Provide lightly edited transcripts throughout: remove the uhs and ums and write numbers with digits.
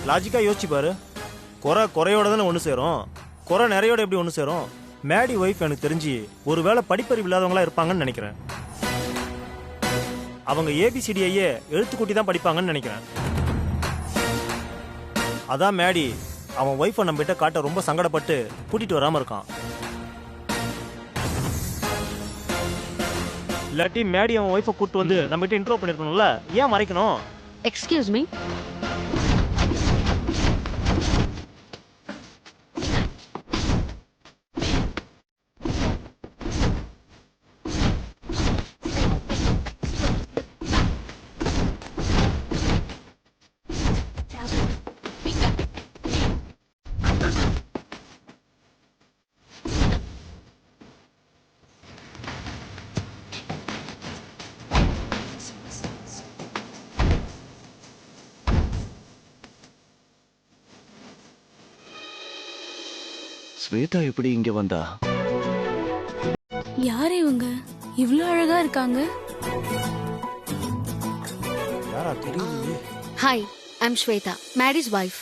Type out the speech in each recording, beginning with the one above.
லாஜிக்கா யோசிச்சு பாரு. குறையோட தானே ஒன்று சேரும். குறை நிறையோட எப்படி ஒன்று சேரும்? மேடி ஒய்ஃப் எனக்கு தெரிஞ்சு ஒருவேளை படிப்பறிவு இல்லாதவங்களா இருப்பாங்கன்னு நினைக்கிறேன். அவங்க ஏபிசிடிஐயே எழுத்துக்கூட்டி தான் படிப்பாங்கன்னு நினைக்கிறேன். அதான் மேடி அவன் ஒய்ஃபை நம்ம கிட்ட காட்ட ரொம்ப சங்கடப்பட்டு கூட்டிட்டு வராம இருக்கான். இல்லாட்டி மேடி அவன் ஒய்ஃபை கூட்டு வந்து நம்ம கிட்ட இன்ட்ரோ பண்ணிருக்கணும்ல, ஏன் மறைக்கணும்? Excuse me. ஸ்வேதா எப்படி இங்க வந்தா? யாரு இவங்க? இவ்ளோ அழகா இருக்காங்க. யாரா தெரியலையே. Hi, I'm Shweta, Maddy's wife.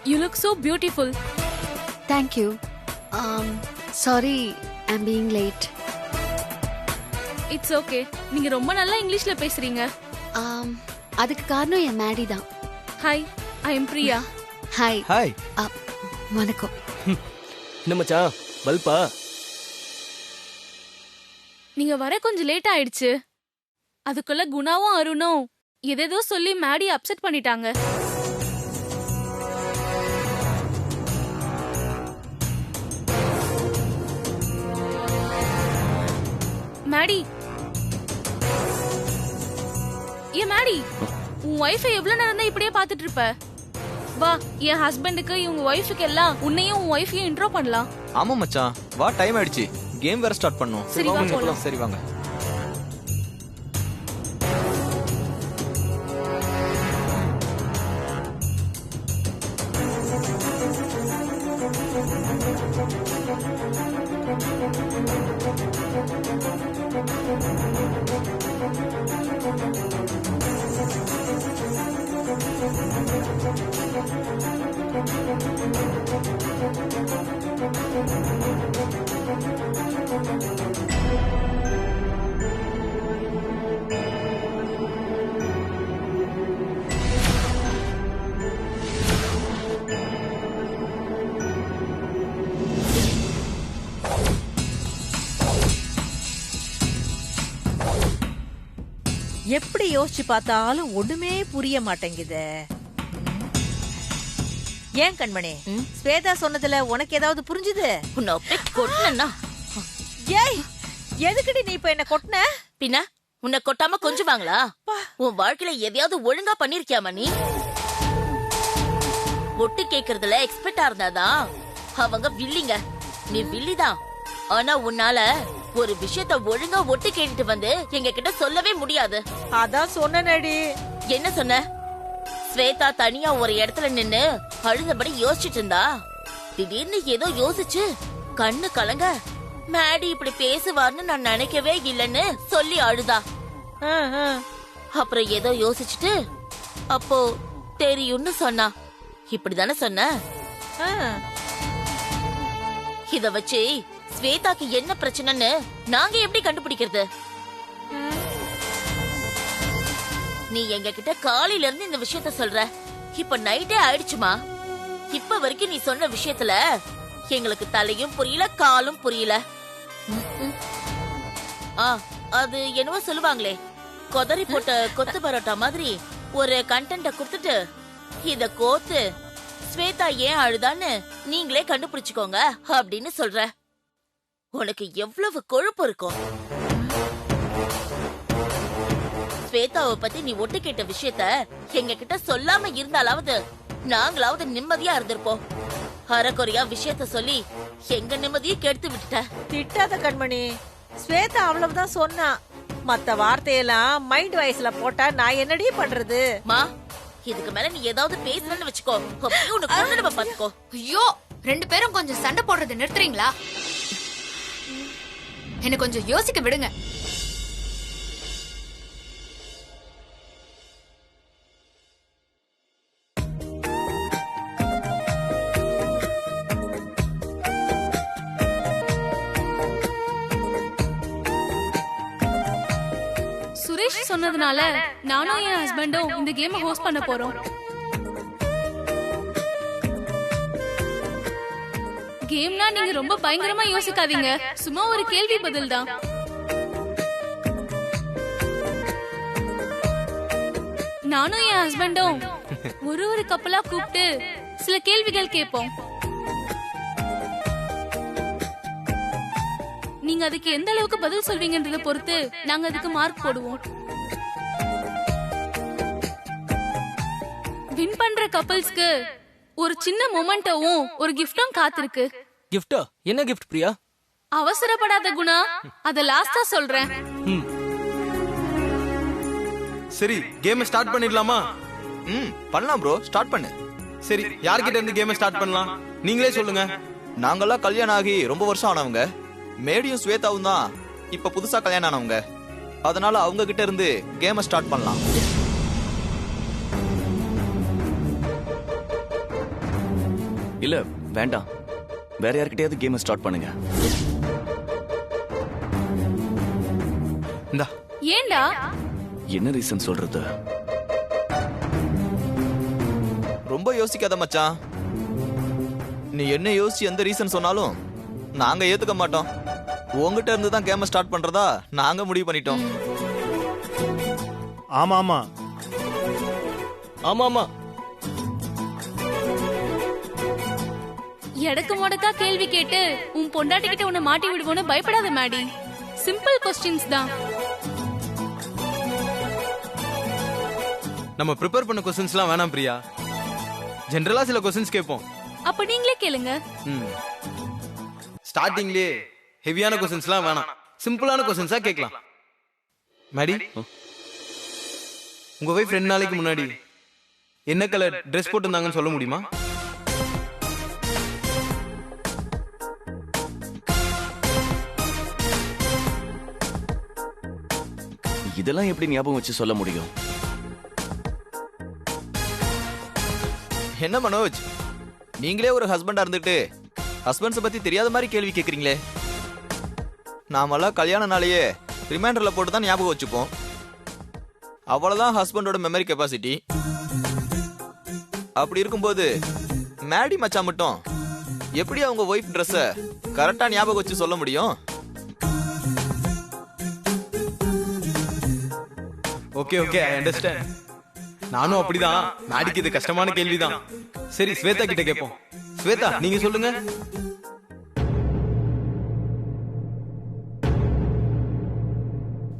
You look so beautiful. Thank you. Sorry, I'm being late. It's okay. நீங்க ரொம்ப நல்லா இங்கிலீஷ்ல பேசுறீங்க. அதுக்கு காரணம் என் மேடி தான். Hi, I am Priya. Hi. Hi. வணக்கம். என்ன மச்சான் பல்பா? நீங்க வர கொஞ்சம் லேட் ஆயிடுச்சு. அதுக்குள்ள குணாவும் அருணும் ஏதேதோ சொல்லி மேடி அப்செட் பண்ணிட்டாங்க. மேடி, ஏன் மேடி, உன் ஒய்ஃபை எவ்வளவு நேரம் தான் இப்படியே பாத்துட்டு இருப்ப? வா, என் ஹஸ்பண்டுக்கு இவங்க ஒய்ஃபுக்கு எல்லாம் உன்னையும் உன் ஒய்ஃபையும் இன்ட்ரோ பண்ணலாம். ஆமா மச்சான், வா, டைம் ஆயிடுச்சு. கேம் வேற ஸ்டார்ட் பண்ணும். சரி வா போலாம். சரி வாங்க. எப்படி யோசிச்சு பார்த்தாலும் ஒண்ணுமே புரிய மாட்டேங்குதே. ஏன் கண்மணி, ஸ்வேதா சொன்னதுல உனக்கு ஏதாவது புரிஞ்சுது? ஏய், எதுக்குடி நீ இப்ப என்ன கொட்டின? பின்ன உன்னை கொட்டாம கொஞ்சுவாங்களா? உன் வாழ்க்கையில எதையாவது ஒழுங்கா பண்ணிருக்கியாமா நீ? ஒட்டு கேக்குறதுல எக்ஸ்பர்ட்டா இருந்தாதான் அவங்க வில்லிங்க. நீ வில்லிதான். ஆனா உன்னால ஒரு விஷயத்த ஒழுங்கா ஒட்டு கேட்டுட்டு வந்து எங்க கிட்ட சொல்லவே முடியாது. அதான் சொன்னடி. என்ன சொன்ன? ஸ்வேதா தனியா ஒரு இடத்துல நின்னு அழுந்தபடி யோசிச்சுட்டு இருந்தா. திடீர்னு ஏதோ யோசிச்சு கண்ணு கலங்க மேடி இப்படி பேசுவார்னு நான் நினைக்கவே இல்லன்னு சொல்லி அழுதா. அப்புறம் ஏதோ யோசிச்சுட்டு அப்போ தெரியும்னு சொன்னா. இப்படிதானே சொன்ன? இத வச்சு ஸ்வேதாக்கு என்ன பிரச்சனைன்னு நாங்க எப்படி கண்டுபிடிக்கிறது? நீ எங்க கிட்ட காலையில இருந்து இந்த விஷயத்த சொல்ற. இப்ப நைட்டே ஆயிடுச்சுமா. இப்ப வரைக்கும் நீ சொன்ன விஷயத்துல எங்களுக்கு தலையும் புரியல காலும் புரியல. அது என்னவோ சொல்லுவாங்களே, கொதறி போட்ட கொத்து பரோட்டா மாதிரி ஒரு கண்டென்ட்ட கொடுத்துட்டு இத கோத்து ஸ்வேதா ஏன் அழுதான்னு நீங்களே கண்டுபிடிச்சுக்கோங்க அப்படின்னு சொல்ற. உனக்கு எவ்வளவு கொழுப்பு இருக்கும்? ஸ்வேதாவை பத்தி நீ ஒட்டு கேட்ட விஷயத்த எங்க கிட்ட சொல்லாம இருந்தாலாவது நாங்களாவது நிம்மதியா இருந்திருப்போம். அரைக்குறையா விஷயத்த சொல்லி எங்க நிம்மதியை கெடுத்து விட்டுட்ட. திட்டாத கண்மணி, ஸ்வேதா அவ்வளவுதான் சொன்னா. மத்த வார்த்தையெல்லாம் மைண்ட் வாய்ஸ்ல போட்டா நான் என்னடி பண்றது? மா, இதுக்கு மேல நீ ஏதாவது பேசணும்னு வச்சுக்கோ, அப்படியே உன்னை கொன்னுடுவேன் பாத்துக்கோ. ஐயோ, 2 பேரும் கொஞ்சம் சண்டை போடுறதை நிறுத்துறீங்களா? என்ன கொஞ்சம் யோசிக்க விடுங்க. சுரேஷ் சொன்னதுனால நானும் என் ஹஸ்பண்டும் இந்த கேமை ஹோஸ்ட் பண்ண போறோம். கேம்னா நீங்க ரொம்ப பயங்கரமா யோசிக்காதீங்க, சும்மா ஒரு கேள்வி பதில் தான். நானும் என் ஹஸ்பண்டும் ஒரு கப்பலா கூப்பிட்டு சில கேள்விகள் கேட்போம். நீங்க அதுக்கு எந்த அளவுக்கு பதில் சொல்வீங்கன்றத பொறுத்து நாங்க அதுக்கு மார்க் போடுவோம். வின் பண்ற கப்பல்ஸ்க்கு ஒரு சின்ன மொமெண்டோவும் ஒரு கிஃப்டும் காத்திருக்கு. கிஃப்டா? என்ன கிஃப்ட் பிரியா? அவசரப்படாத குணா, அத லாஸ்டா சொல்றேன். சரி, கேம் ஸ்டார்ட் பண்ணிடலாமா? பண்ணலாம் ப்ரோ, ஸ்டார்ட் பண்ணு. சரி, யார்கிட்ட இருந்து கேம் ஸ்டார்ட் பண்ணலாம்? நீங்களே சொல்லுங்க. நாங்கெல்லாம் கல்யாணம் ஆகி ரொம்ப வருஷம் ஆனவங்க. மேடியும் ஸ்வேதாவும் தான் இப்ப புதுசா கல்யாணம் ஆனவங்க. அதனால அவங்க கிட்ட இருந்து கேம் ஸ்டார்ட் பண்ணலாம். இல்ல வேண்டாம், வேற யார்கிட்டயாவது கேம் ஸ்டார்ட் பண்ணுங்க. இந்தா. ஏண்டா? என்ன ரீசன் சொல்றது? ரொம்ப யோசிக்காத மச்சான். நீ என்ன யோசிச்சு எந்த ரீசன் சொன்னாலும் நாங்க ஏத்துக்க மாட்டோம். உங்ககிட்ட இருந்து தான் கேம் ஸ்டார்ட் பண்றதா நாங்க முடிவு பண்ணிட்டோம். ஆமா ஆமா ஆமா ஆமா. எடக்கு மொடக்கா கேள்வி கேட்டு உன் பொண்டாட்டி கிட்ட உன்னை மாட்டி விடுவோன்னு பயப்படாத மேடி. சிம்பிள் கொஸ்டின்ஸ் தான். நம்ம ப்ரிப்பேர் பண்ண क्वेश्चंसலாம் வேணாம் பிரியா. ஜெனரலா சில क्वेश्चंस கேட்போம். அப்ப நீங்களே கேளுங்க. ஸ்டார்டிங்லயே ஹெவியான क्वेश्चंसலாம் வேணாம், சிம்பிளான क्वेश्चंसா கேட்கலாம். மேடி, உங்க வைஃப் 2 நாளைக்கு முன்னாடி என்ன கலர் Dress போட்டிருந்தாங்கன்னு சொல்ல முடியுமா? இதெல்லாம் எப்படி ஞாபகம் வச்சு சொல்ல முடியும்? என்ன மனோஜ், நீங்களே ஒரு ஹஸ்பண்டா இருந்துட்டு ஹஸ்பண்ட்ஸை பத்தி தெரியாத மாதிரி கேள்வி கேட்கறீங்களே. நாமெல்லாம் கல்யாண நாளையே ரிமைண்டர்ல போட்டு தான் ஞாபகம் வச்சுப்போம். அவ்வளவுதான் ஹஸ்பண்டோட மெமரி கெப்பாசிட்டி. அப்படி இருக்கும்போது மேடி மச்சான் மட்டும் எப்படி அவங்க ஒய்ஃப் ட்ரெஸ்ஸை கரெக்டா ஞாபகம் வச்சு சொல்ல முடியும்? Okay okay, I understand. நானும் அப்படிதான். மேடிக்கு இது கஷ்டமான கேள்விதான். சரி, ஸ்வேதா கிட்ட கேட்போம். ஸ்வேதா, நீங்க சொல்லுங்க.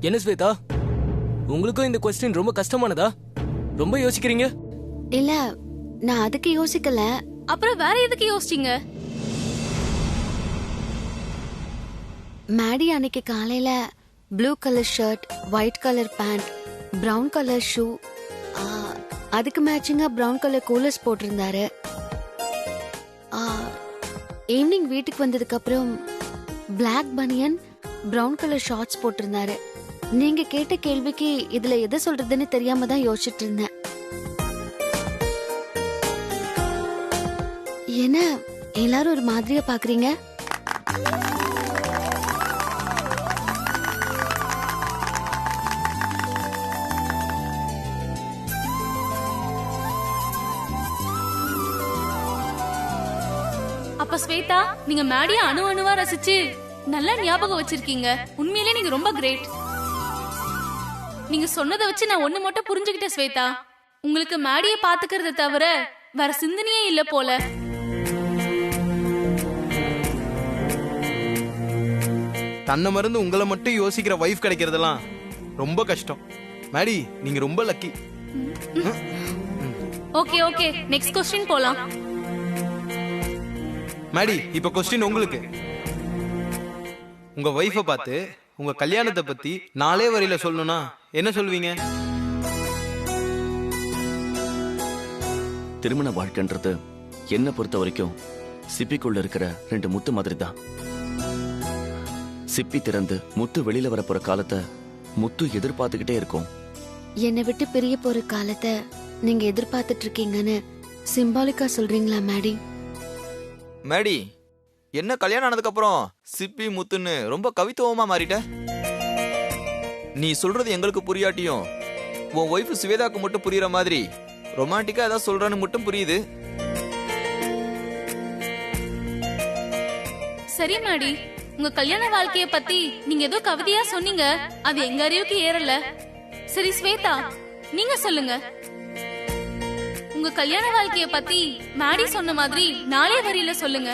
என்ன ஸ்வேதா, உங்களுக்கும் இந்த क्वेश्चन ரொம்ப கஷ்டமானதா? ரொம்ப யோசிக்கிறீங்க? இல்ல, நான் அதுக்கு யோசிக்கல. அப்புறம் வேற எதுக்கு யோசிச்சீங்க? மேடி அன்னைக்கு காலையில blue colour shirt, white colour pant, brown colour shoe, அதுக்கு மேட்சிங்கா பிரவுன் கலர் கூலர்ஸ் போட்டிருந்தாரு. ஈவினிங் வீட்டுக்கு வந்ததுக்கு அப்புறம் பிளாக் பனியன், பிரவுன் கலர் ஷார்ட்ஸ் போட்டிருந்தாரு. நீங்க கேட்ட கேள்விக்கு இதுல எதை சொல்றதுன்னு தெரியாம தான் யோசிச்சுட்டு இருந்தேன். என்ன எல்லாரும் ஒரு மாதிரியா பாக்குறீங்க? அப்ப ஸ்வேதா, நீங்க மேடிய அணுவா ரசிச்சு நல்லா ஞாபகம் வச்சிருக்கீங்க. உண்மையிலே நீங்க ரொம்ப கிரேட். நீங்க சொன்னதை வச்சு நான் ஒண்ணு மட்டும் புரிஞ்சுக்கிட்டேன் ஸ்வேதா. உங்களுக்கு மேடிய பாத்துக்கிறத தவிர வேற சிந்தனையே இல்ல போல. தன்னை மறந்து உங்களை மட்டும் யோசிக்கிற வைஃப் கிடைக்கிறதெல்லாம் ரொம்ப கஷ்டம். மேடி, நீங்க ரொம்ப lucky. Okay okay, next question போலாம். மேடி, இப்ப क्वेश्चन உங்களுக்கு. உங்க வைஃபை பார்த்து உங்க கல்யாணத்தை பத்தி 4 வரியில சொல்லணும்னா என்ன சொல்லுவீங்க? திருமண வாழ்க்கைன்றது என்ன பொறுத்த வரைக்கும் சிப்பிக்குள்ள இருக்கிற 2 முத்து மாதிரி தான். சிப்பி திறந்து முத்து வெளியில வரப்போற காலத்தை முத்து எதிர்பார்த்துக்கிட்டே இருக்கும். என்னை விட்டு பிரிய போற காலத்தை நீங்க எதிர்பார்த்துட்டு இருக்கீங்கன்னு சிம்பாலிக்கா சொல்றீங்களா மேடி? மேடி, என்ன கல்யாணம் ஆனதுக்கு அப்புறம் சிப்பி முத்துன்னு ரொம்ப கவித்துவமா மாறிட்ட? நீ சொல்றது எங்களுக்கு புரியாட்டியும் உன் ஒய்ஃப் ஸ்வேதாக்கு மட்டும் புரியுற மாதிரி ரொமான்டிக்கா ஏதாவது சொல்றன்னு மட்டும் புரியுது. சரி மாடி, உங்க கல்யாண வாழ்க்கைய பத்தி நீங்க ஏதோ கவிதையா சொன்னீங்க, அது எங்க அறிவுக்கு ஏறல. சரி ஸ்வேதா, நீங்க சொல்லுங்க. உங்க கல்யாண வாழ்க்கைய பத்தி மாடி சொன்ன மாதிரி 4 வரியில சொல்லுங்க.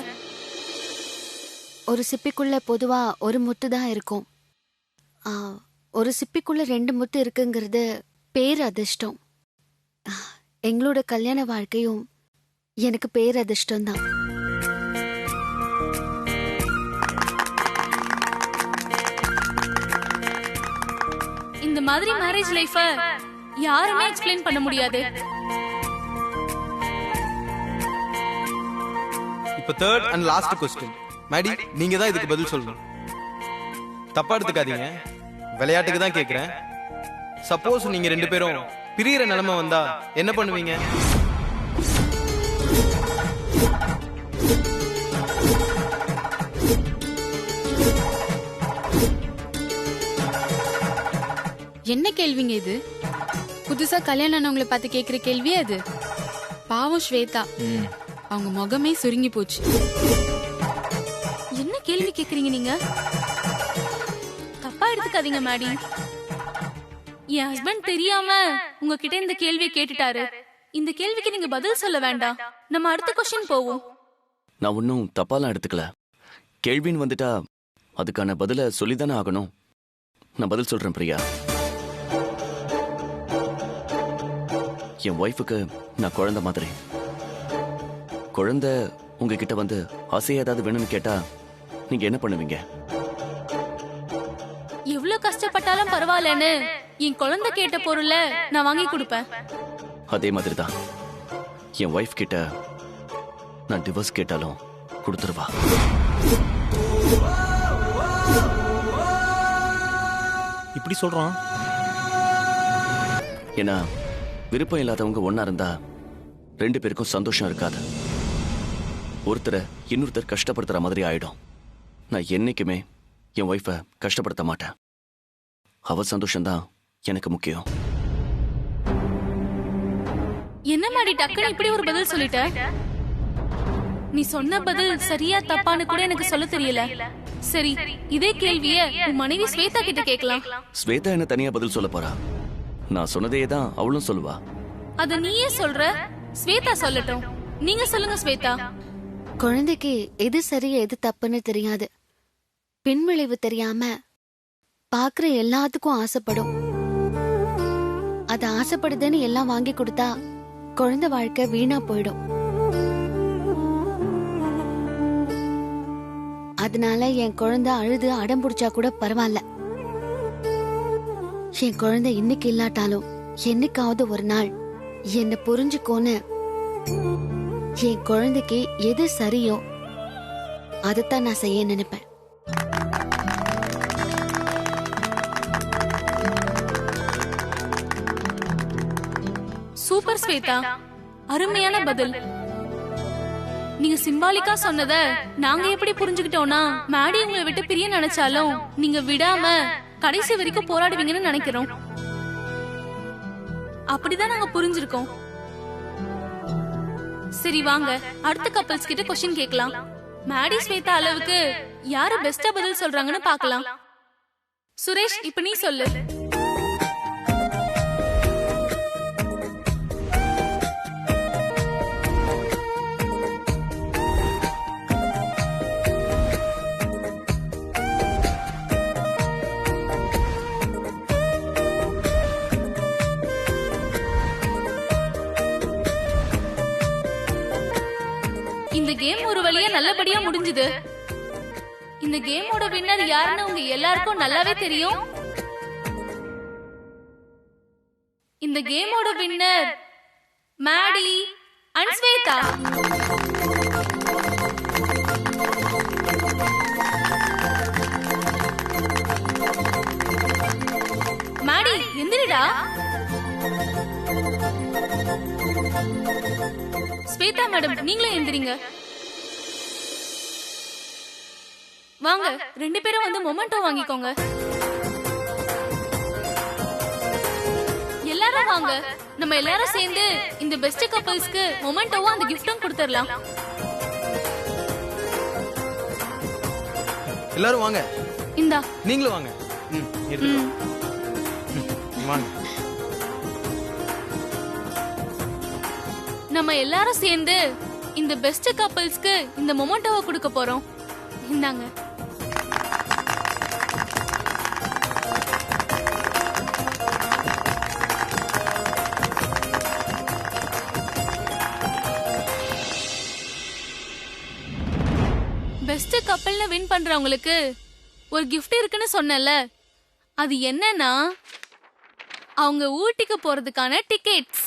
ஒரு சிப்பிக்குள்ள பொதுவா ஒரு முத்து தான் இருக்கும். ஒரு சிப்பிக்குள்ள 2 முத்து இருக்குங்கிறது பேர் அதிர்ஷ்டம். எங்களோட கல்யாண வாழ்க்கையும் எனக்கு பேர் அதிர்ஷ்டம் தான். இந்த மாதிரி மேரேஜ் லைஃப யாருமே எக்ஸ்பிளைன் பண்ண முடியாது. இப்ப third and last question. Maddy, நீங்க தான் இதுக்கு பதில் சொல்லணும். தப்பா எடுத்துக்காதீங்க, விளையாட்டுக்கு தான் கேக்குறேன். சப்போஸ் நீங்க 2 பேரும் பிரியற நிலைமை வந்தா என்ன பண்ணுவீங்க? என்ன கேள்விங்க இது? புதுசா கல்யாணம் ஆனவங்களை பார்த்து கேக்குற கேள்வியே அது. பாவம் ஸ்வேதா, அவங்க முகமே சுருங்கி போச்சு. என்ன கேள்வி கேக்குறீங்க நீங்க? தப்பா எடுத்துக்காதீங்க மேடி. என் ஹஸ்பண்ட் தெரியாம உங்ககிட்ட இந்த கேள்வியை கேட்டுட்டாரு. இந்த கேள்விக்கு நீங்க பதில் சொல்ல வேண்டாம். நம்ம அடுத்த क्वेश्चन போவோம். நான் ஒன்னும் தப்பாலாம் எடுத்துக்கல. கேள்வின்னு வந்துட்டா அதுக்கான பதில சொல்லிதானே ஆகணும். நான் பதில் சொல்றேன் பிரியா. என் ஒய்ஃபுக்கு நான் குழந்தை மாதிரி. குழந்தை உங்ககிட்ட வந்து ஆசையா ஏதாவது வேணும்னு கேட்டா நீங்க என்ன பண்ணுவீங்க? எவ்வளவு கஷ்டப்பட்டாலும் பரவாயில்லன்னு என் குழந்தை கேட்ட பொருளை நான் வாங்கி கொடுப்பேன். அதே மாதிரி தான் என் ஒய்ஃப் கிட்ட நான் டிவோர்ஸ் கேட்டாலும் கொடுத்துருவா. இப்படி சொல்றான். ஏன்னா விருப்பம் இல்லாதவங்க ஒன்னா இருந்தா 2 பேருக்கும் சந்தோஷம் இருக்காது. ஒருத்தரை இன்னொருத்தர் கஷ்டப்படுத்துற மாதிரி ஆயிடும். நான் என்னைக்குமே என் ஒய்ஃபை கஷ்டப்படுத்த மாட்டேன். அவ சந்தோஷம்தான் எனக்கு முக்கியம். என்ன மாடி டக்குன்னு இப்படி ஒரு பதில் சொல்லிட்ட? நீ சொன்ன பதில் சரியா தப்பான்னு கூட எனக்கு சொல்ல தெரியல. சரி, இதே கேள்விய உன் மனைவி ஸ்வேதா கிட்ட கேட்கலாம். ஸ்வேதா என்ன தனியா பதில் சொல்ல போறா? நான் சொன்னதே தான் அவளும் சொல்லுவா. அத நீயே சொல்ற, ஸ்வேதா சொல்லட்டும். நீங்க சொல்லுங்க ஸ்வேதா. குழந்தைக்கு எது சரி எது தப்புன்னு தெரியாது. பின்விளைவு தெரியாம பாக்குற எல்லாத்துக்கும் ஆசைப்படும். அது ஆசைப்படுதுன்னு எல்லாம் வாங்கி கொடுத்தா குழந்தை வாழ்க்கை வீணா போயிடும். அதனால என் குழந்தை அழுது அடம் பிடிச்சா கூட பரவாயில்ல. என் குழந்தை இன்னைக்கு இல்லாட்டாலும் என்னைக்காவது ஒரு நாள் என்ன புரிஞ்சுக்கோன்னு என் குழந்தைக்கு எது சரியோ அதைத்தான் நான் செய்ய நினைப்பேன். சூப்பர் ஸ்வேதா, அருமையான பதில். நீங்க சிம்பாலிக்கா சொன்னத நாங்க எப்படி புரிஞ்சுக்கிட்டோம்னா, மேடி உங்களை விட்டு பிரிய நினைச்சாலும் நீங்க விடாம கடைசி வரைக்கும் போராடுவீங்கன்னு நினைக்கிறோம். அப்படிதான் நாங்க புரிஞ்சிருக்கோம். சரி வாங்க, அடுத்த கப்பல்ஸ் கிட்ட क्वेश्चन கேட்கலாம். மேடி ஸ்வேதா அளவுக்கு யாரு பெஸ்டா பதில் சொல்றாங்கன்னு பார்க்கலாம். சுரேஷ், இப்ப நீ சொல்லு. இந்த கேம் ஒரு வழியா நல்லபடியா முடிஞ்சது. இந்த கேமோட வின்னர் யாருன்னு உங்க எல்லாருக்கும் நல்லாவே தெரியும். இந்த கேமோட winner Maddy. And Shweta. Maddy எந்திரிடா. ஸ்வேதா மேடம் நீங்களும் எந்திரிங்க. வாங்க 2 பேரும் வந்து மொமெண்டோ வாங்கிக்கோங்க. எல்லாரும் வாங்க, நம்ம எல்லாரும் சேர்ந்து இந்த பெஸ்ட் கப்பல்ஸ்க்கு மொமெண்டோவும் அந்த கிஃப்டும் கொடுத்துடலாம். எல்லாரும் வாங்க. இந்தா நீங்களும் வாங்க. வாங்க. நம்ம எல்லாரும் சேர்ந்து இந்த பெஸ்ட் கப்பல்ஸ்க்கு இந்த மொமெண்டோவை கொடுக்க போறோம். இந்தாங்க. பெஸ்ட் கப்பல்னு வின் பண்றவங்களுக்கு ஒரு கிஃப்ட் இருக்குன்னு சொன்னல, அது என்னன்னா அவங்க ஊட்டிக்கு போறதுக்கான டிக்கெட்ஸ்.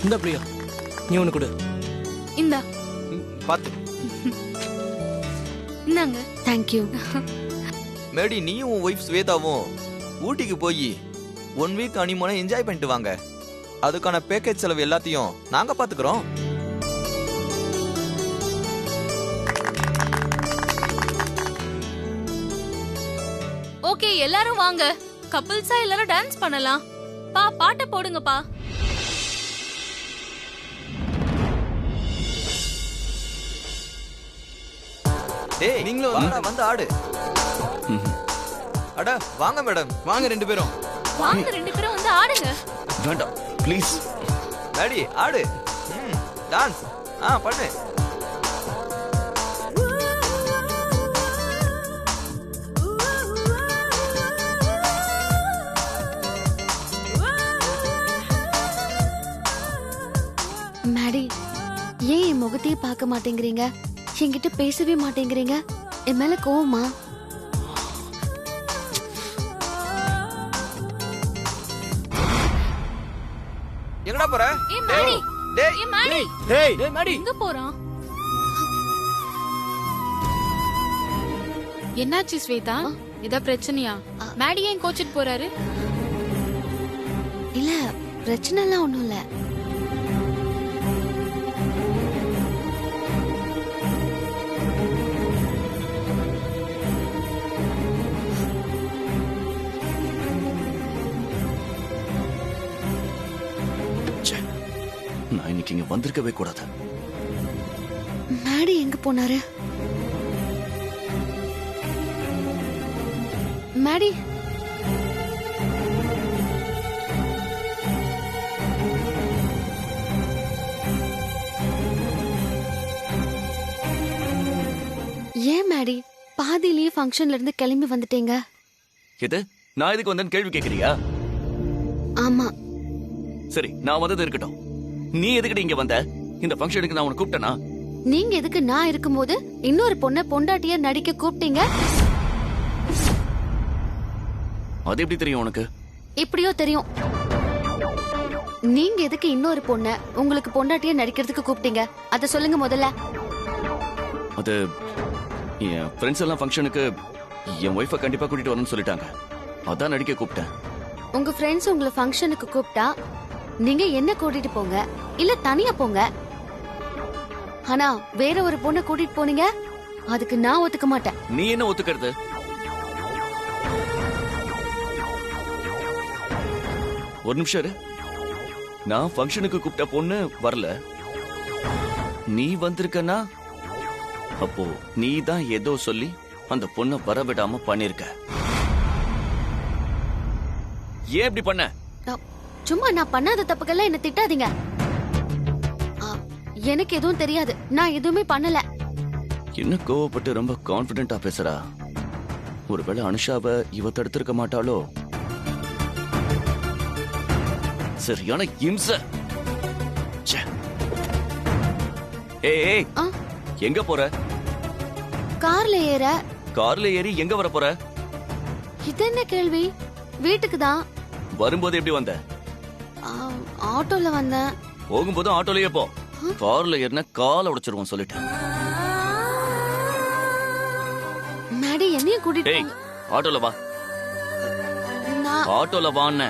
இந்த பிரியா நீ ஒண்ணு கொடு. இந்தா பாத்து. இந்தாங்க. Thank you. மேடி நீயும் உன் ஒய்ஃப் ஸ்வேதாவும் ஊட்டிக்கு போய் 1 வீக் ஹனிமூனை என்ஜாய் பண்ணிட்டு வாங்க. அதுக்கான பேக்கேஜ் செலவு எல்லாத்தையும் நாங்க பாத்துக்கிறோம். ஓகே எல்லாரும் வாங்க, கப்பிள்ஸா எல்லாரும் டான்ஸ் பண்ணலாம். பாட்டை போடுங்கப்பா. டேய் நீங்களும் வாடா, வந்து ஆடு. அட வாங்க மேடம், வாங்க 2 பேரும். வாங்க 2 பேரும் வந்து ஆடுங்க. வேண்டாம் ப்ளீஸ். மேடி ஆடு. டான்ஸ் பண்ணு. மேடி ஏன் என் முகத்தையே பார்க்க மாட்டேங்கிறீங்க? என்கிட்ட பேசவே மாட்டேங்கிறீங்க. என் மேல கோவமா? எங்கடா போற? ஏய் மேடி, டேய் ஏய் மேடி, டேய் டேய் மேடி எங்க போறான்? என்னாச்சு ஸ்வேதா? ஏதா பிரச்சனையா? மேடி ஏன் கோச்சிட்டு போறாரு? இல்ல பிரச்சனை எல்லாம் ஒண்ணும் இல்ல. நான் இன்னைக்கு இங்க வந்திருக்கவே கூடாது. மேடி எங்க போனாரு? மேடி ஏன் மேடி பாதியிலேயே ஃபங்க்ஷன்ல இருந்து கிளம்பி வந்துட்டீங்க? எது நான் எதுக்கு வந்தேன்னு கேள்வி கேக்குறியா? ஆமா. சரி நான் வந்தது இருக்கட்டும். நீ எதுக்கிட்ட இங்க வந்த? இந்த ஃபங்க்ஷனுக்கு நான் உன்னை கூப்பிட்டேனா? நீங்க எதுக்கு நான் இருக்கும்போது இன்னொரு பொண்ணை பொண்டாட்டியா நடிக்க கூப்பிட்டீங்க? அது எப்படி தெரியும் உனக்கு? இப்படியோ தெரியும். நீங்க எதுக்கு இன்னொரு பொண்ணை உங்களுக்கு பொண்டாட்டியா நடிக்கிறதுக்கு கூப்பிட்டீங்க? அத சொல்லுங்க முதல்ல. அது என் ஃப்ரெண்ட்ஸ் எல்லாம் ஃபங்க்ஷனுக்கு என் ஒய்ஃபை கண்டிப்பா கூட்டிட்டு வரணும்னு சொல்லிட்டாங்க. அதான் நடிக்க கூப்பிட்டேன். உங்க ஃப்ரெண்ட்ஸ் உங்களை ஃபங்க்ஷனுக்கு கூப்பிட்டா நீங்க என்ன கூட்டிட்டு போங்க, இல்ல தனியா போங்க. ஆனா வேற ஒரு பொண்ணை கூட்டிட்டு போனீங்க, அதுக்கு நான் ஒத்துக்க மாட்டேன். நீ என்ன ஒத்துக்கிறது? ஒரு நிமிஷம் இரு. நான் ஃபங்க்ஷனுக்கு கூப்பிட்ட பொண்ணு வரல, நீ வந்திருக்கனா? அப்போ நீ தான் ஏதோ சொல்லி அந்த பொண்ணை வரவிடாம பண்ணிருக்க. ஏன் இப்படி பண்ண? சும்மா நான் பண்ணாத தப்புக்கெல்லாம் என்ன திட்டாதீங்க. எனக்கு எதுவும் தெரியாது, நான் எதுவுமே பண்ணல. என்ன கோவப்பட்டு ரொம்ப கான்பிடென்ட்டா பேசுறா? ஒருவேளை அனுஷாவை இவ தடுத்திருக்க மாட்டாளோ? சரியான இம்சை. ச்சே. ஏய் ஏய், ஆ? எங்க போற? கார்ல ஏற. கார்ல ஏறி எங்க வர போற? இது என்ன கேள்வி? வீட்டுக்கு தான். வரும்போது எப்படி வந்த? ஆட்டோல வந்தேன். போகும்போது ஆட்டோலயே போ. கார்ல ஏறினா காலை உடைச்சிருவோம் சொல்லிட்டேன். மேடி என்னையும் கூட்டிட்டு ஏய், ஆட்டோல வா. நான் ஆட்டோல வான்னு